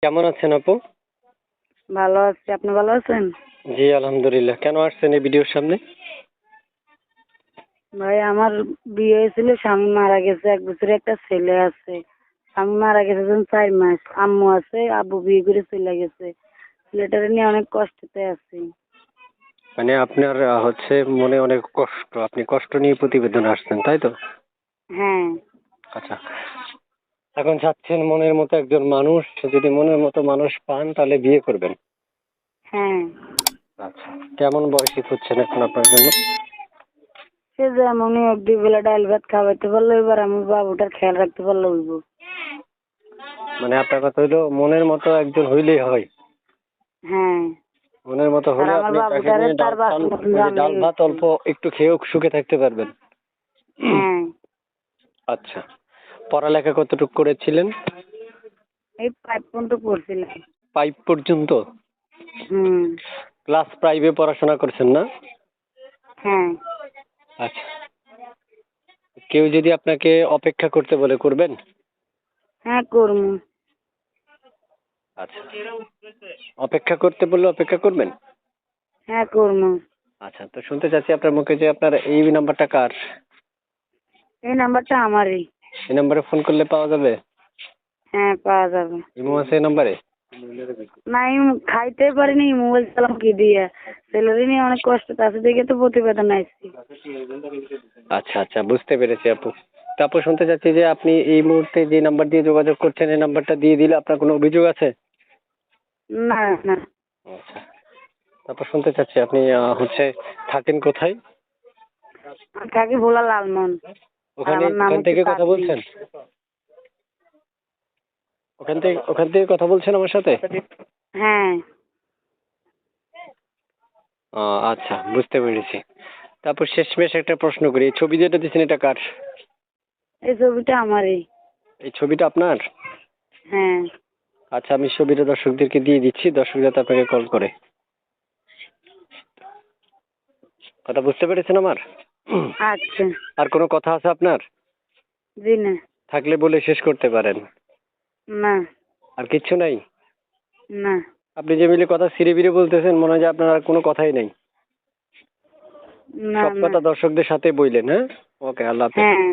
কেমন আছেন আপু? ভালো আছি, আপনি ভালো আছেন? জি আলহামদুলিল্লাহ। কেন আসছেন এই ভিডিওর সামনে? ভাই আমার বিয়ে হয়েছিল, স্বামী মারা গেছে, 1 বছরের একটা ছেলে আছে। স্বামী মারা গেছে যখন 4 মাস, আম্মু আছে, আব্বু বিয়ে করে চলে গেছে। ছেলেটারে নিয়ে অনেক কষ্টতে আছি। মানে আপনার হচ্ছে মনে অনেক কষ্ট, আপনি কষ্ট নিয়ে প্রতিবেদন আসছেন তাই তো? হ্যাঁ। আচ্ছা, এখন চাচ্ছেন মনের মতো একজন মানুষ, যদি মনের মতো মানুষ পান তাহলে বিয়ে করবেন। হ্যাঁ। আচ্ছা, কেমন বয়সী খুঁজছেন এখন আপনার জন্য? সে যেমনই 1-2 বেলা ডাল ভাত খাওয়াইতে পারলো, এবার আমি বাবুটার খেয়াল রাখতে পারলো হইব। মানে আপনার কথা হইলো মনের মতো একজন হইলেই হয়। হ্যাঁ। মনের মতো আর হলে আমার আপনি তাকে বাবুটারে নিয়ে তার বাসা মতন জানলে ডাল ভাত হইছে। অল্প একটু খেয়েও সুখে থাকতে পারবেন। হ্যাঁ। আচ্ছা, পড়ালেখা কতটুকু করেছিলেন? এই 5 পর্যন্ত পড়ছিলাম। 5 পর্যন্ত? হুম। ক্লাস 5-এ পড়াশোনা করছেন না? হ্যাঁ। আচ্ছা, কেউ যদি আপনাকে অপেক্ষা করতে বলে করবেন? হ্যাঁ, করবো। আচ্ছা, অপেক্ষা করতে বললে অপেক্ষা করবেন? হ্যাঁ, করবো। আচ্ছা, তো শুনতে চাচ্ছি আপনার মুখে যে আপনার এই নাম্বারটা কার? এই নাম্বারটা আমারই। এই নাম্বারে ফোন করলে পাওয়া যাবে? হ্যাঁ, পাওয়া যাবে। ইমো আছে এই নাম্বারে? না, খাইতে পারিনি, মোবাইল চালাম কি দিয়ে। ছেলেরই নিয়ে অনেক কষ্ট আছে দেখে তো প্রতিবেদন আসছি। আচ্ছা আচ্ছা, বুঝতে পেরেছি আপু। তারপর শুনতে চাচ্ছি যে আপনি এই মুহূর্তে যে নাম্বার দিয়ে যোগাযোগ করছেন এই নাম্বারটা দিয়ে দিলে আপনার কোনো অভিযোগ আছে? না, না। আচ্ছা, তারপর শুনতে চাচ্ছি আপনি হচ্ছে থাকেন কোথায়? আমি থাকি ভোলা লালমন। আর ওখানে আমার নাম ওখান হচ্ছে থেকে কথা তাসবিন। বলছেন? ওখান থেকে কথা বলছেন আমার সাথে? হ্যাঁ। আচ্ছা, বুঝতে পেরেছি। তারপর শেষমেশ একটা প্রশ্ন করি, এই ছবি যেটা দিচ্ছেন এটা কার? এই ছবিটা আমারই। এই ছবিটা আপনার? হ্যাঁ। আচ্ছা, আমি ছবিটা দর্শকদেরকে দিয়ে দিচ্ছি, দর্শক যাতে আপনাকে কল করে। কথা বুঝতে পেরেছেন আমার? আচ্ছা। আর কোনো কথা আছে আপনার? জি না। থাকলে বলে শেষ করতে পারেন। না। আর কিচ্ছু নাই? না। আপনি যে মিলে কথা ছিঁড়ে বিড়ে বলতেছেন, মনে হয় যে আপনার আর কোনো কথাই নেই। না। সব না। কথা দর্শকদের সাথে বললেন, হ্যাঁ? ওকে, আল্লাহ হাফেজ। হ্যাঁ।